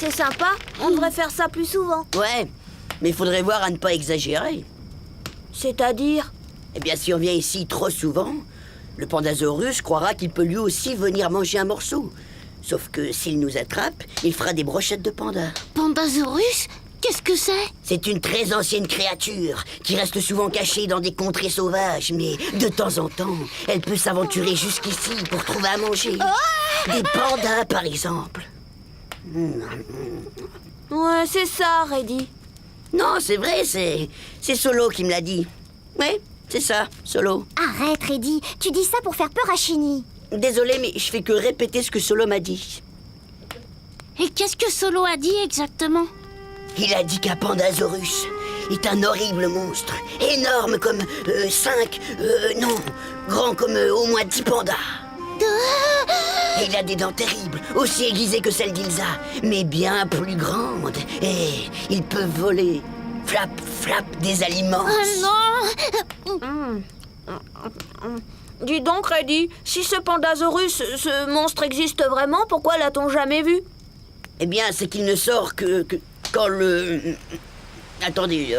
C'est sympa, on devrait faire ça plus souvent. Ouais, mais il faudrait voir à ne pas exagérer. C'est-à-dire? Eh bien, si on vient ici trop souvent, le Pandasaurus croira qu'il peut lui aussi venir manger un morceau. Sauf que s'il nous attrape, il fera des brochettes de panda. Pandasaurus? Qu'est-ce que c'est? C'est une très ancienne créature qui reste souvent cachée dans des contrées sauvages, mais de temps en temps, elle peut s'aventurer jusqu'ici pour trouver à manger. Des pandas, par exemple. Ouais, c'est ça, Reddy. Non, c'est vrai, c'est Solo qui me l'a dit. Ouais, c'est ça, Solo. Arrête, Reddy, tu dis ça pour faire peur à Chini. Désolé, mais je fais que répéter ce que Solo m'a dit. Et qu'est-ce que Solo a dit exactement? Il a dit qu'un Pandasaurus est un horrible monstre, énorme comme 5, non, grand comme au moins 10 pandas. Et il a des dents terribles, aussi aiguisées que celles d'Ilsa, mais bien plus grandes. Et il peut voler, flap, flap, des aliments. Oh non! Dis donc, Reddy, si ce Pandasaurus, ce monstre existe vraiment, pourquoi l'a-t-on jamais vu? Eh bien, c'est qu'il ne sort que quand le... Attendez,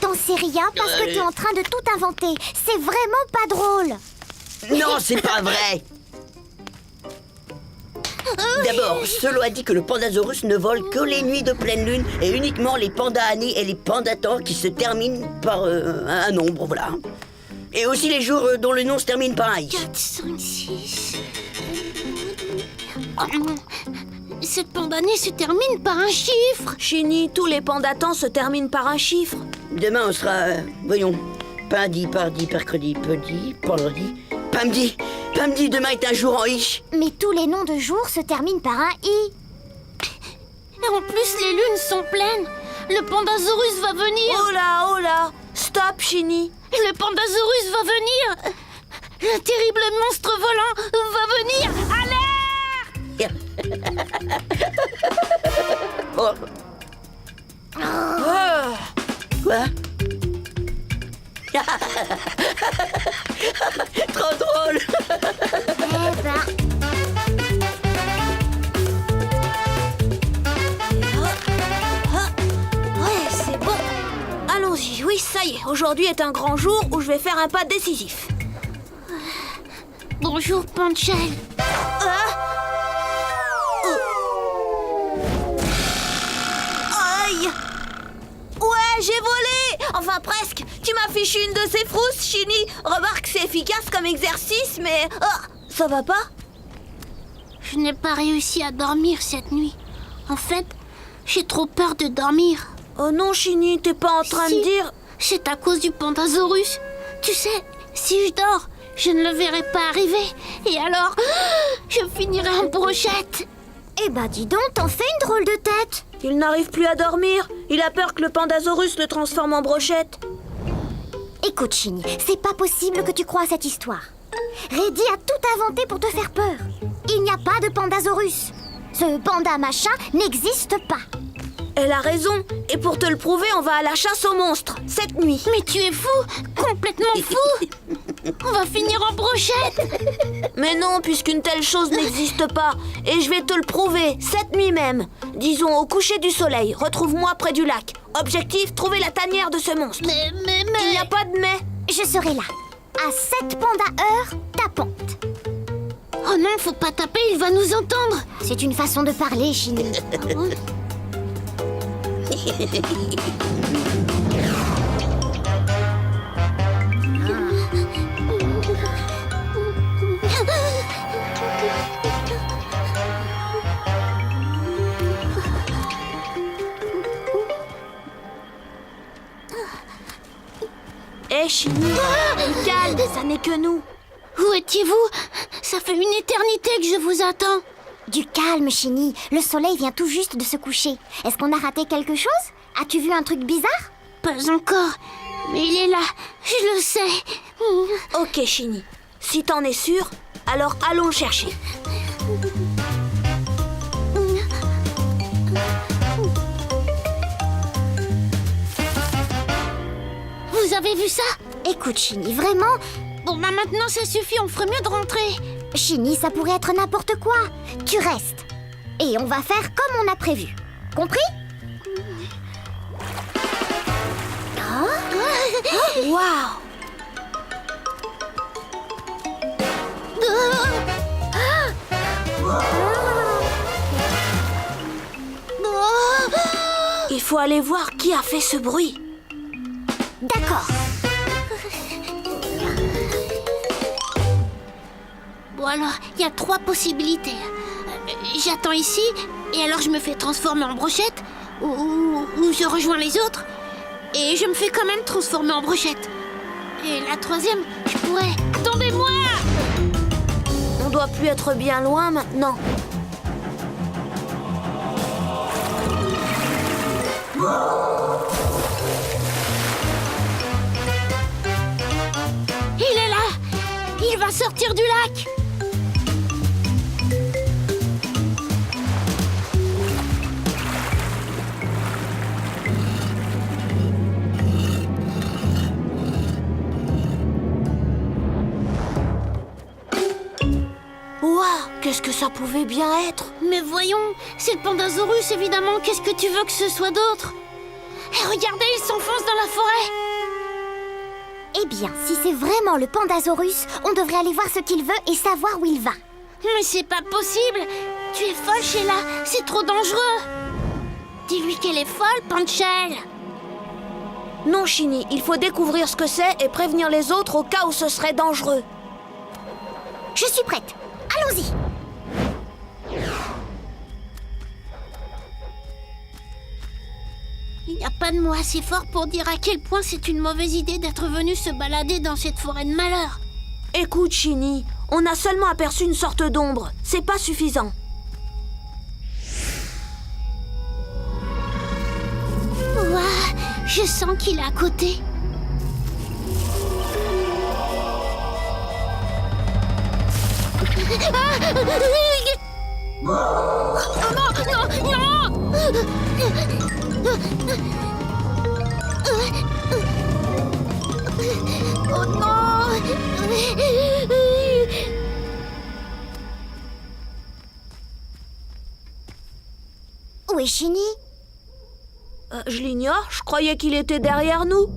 T'en sais rien parce que t'es en train de tout inventer. C'est vraiment pas drôle. Non, c'est pas vrai. D'abord, Solo a dit que le Pandasaurus ne vole que les nuits de pleine lune et uniquement les pandas années et les pandatans qui se terminent par un nombre, voilà. Et aussi les jours dont le nom se termine par un I. 4, 5, 6... Cette pandannée se termine par un chiffre. Chini, tous les pandatans se terminent par un chiffre. Demain, on sera, voyons, lundi, mardi, mercredi, jeudi, vendredi, samedi. Samedi, demain est un jour en I. Mais tous les noms de jours se terminent par un I. Et en plus, les lunes sont pleines. Le Pandasaurus va venir. Oh là, stop, Chini. Le Pandasaurus va venir. Le terrible monstre volant va venir. Alerte! Oh. Quoi? Trop drôle. Eh ben... Ouais, c'est bon. Allons-y, oui, ça y est. Aujourd'hui est un grand jour où je vais faire un pas décisif. Bonjour, Panchel. Aïe! Ouais, j'ai volé! Enfin, presque. Tu m'as fichu une de ces frousses, Chini. Remarque, c'est efficace comme exercice, mais... ça va pas? Je n'ai pas réussi à dormir cette nuit. En fait, j'ai trop peur de dormir. Oh non, Chini, t'es pas en train Si, de dire... c'est à cause du Pandasaurus. Tu sais, si je dors, je ne le verrai pas arriver. Et alors, je finirai en brochette. Eh ben dis donc, t'en fais une drôle de tête. Il n'arrive plus à dormir. Il a peur que le Pandasaurus le transforme en brochette. Écoute, Chini, c'est pas possible que tu crois à cette histoire. Reddy a tout inventé pour te faire peur. Il n'y a pas de Pandasaurus. Ce panda machin n'existe pas. Elle a raison. Et pour te le prouver, on va à la chasse aux monstres, cette nuit. Mais tu es fou, complètement fou. On va finir en brochette. Mais non, puisqu'une telle chose n'existe pas. Et je vais te le prouver, cette nuit même. Disons au coucher du soleil, retrouve-moi près du lac. Objectif, trouver la tanière de ce monstre. Il n'y a pas de mais. Je serai là. À 7 pandas heure, tapante. Oh non, faut pas taper, il va nous entendre. C'est une façon de parler, Chini. Hé, Chini, calme, ça n'est que nous. Où étiez-vous? Ça fait une éternité que je vous attends. Du calme, Chini. Le soleil vient tout juste de se coucher. Est-ce qu'on a raté quelque chose? As-tu vu un truc bizarre? Pas encore, mais il est là, je le sais. Ok, Chini. Si t'en es sûr, alors allons le chercher. Vous avez vu ça? Écoute, Chini, vraiment? Bon, bah maintenant ça suffit, on ferait mieux de rentrer. Chini, ça pourrait être n'importe quoi. Tu restes. Et on va faire comme on a prévu. Compris? Waouh! Il faut aller voir qui a fait ce bruit. D'accord. Bon alors, il y a 3 possibilités. J'attends ici, et alors je me fais transformer en brochette, ou je rejoins les autres, et je me fais quand même transformer en brochette. Et la 3e, je pourrais... Attendez-moi! On doit plus être bien loin maintenant. Il est là! Il va sortir du lac! Waouh! Qu'est-ce que ça pouvait bien être? Mais voyons, c'est le Pandasaurus évidemment, qu'est-ce que tu veux que ce soit d'autre? Et regardez, il s'enfonce dans la forêt! Eh bien, si c'est vraiment le Pandasaurus, on devrait aller voir ce qu'il veut et savoir où il va. Mais c'est pas possible! Tu es folle, Sheila, c'est trop dangereux! Dis-lui qu'elle est folle, Panchel! Non, Chini, il faut découvrir ce que c'est et prévenir les autres au cas où ce serait dangereux. Je suis prête. Allons-y. Il n'y a pas de mot assez fort pour dire à quel point c'est une mauvaise idée d'être venu se balader dans cette forêt de malheur. Écoute, Chini, on a seulement aperçu une sorte d'ombre. C'est pas suffisant. Ouah, je sens qu'il est à côté. Oh non! Où est Chini? Je l'ignore, je croyais qu'il était derrière nous.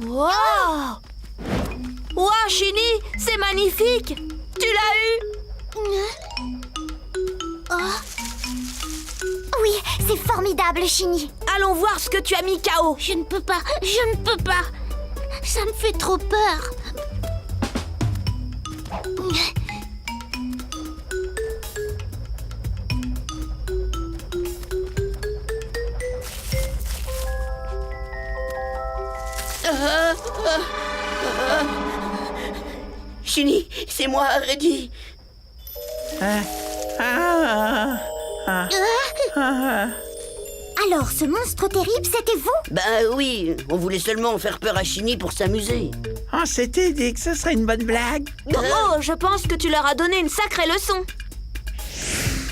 Wow! Wow, Chini, c'est magnifique! Tu l'as eu? Oui, c'est formidable, Chini. Allons voir ce que tu as mis KO. Je ne peux pas, je ne peux pas. Ça me fait trop peur. Chini, c'est moi, Reddy. Alors, ce monstre terrible, c'était vous? Bah oui, on voulait seulement faire peur à Chini pour s'amuser. On s'était dit que ce serait une bonne blague. Oh, je pense que tu leur as donné une sacrée leçon.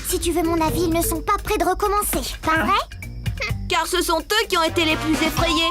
Si tu veux mon avis, ils ne sont pas prêts de recommencer, pas vrai? Car ce sont eux qui ont été les plus effrayés.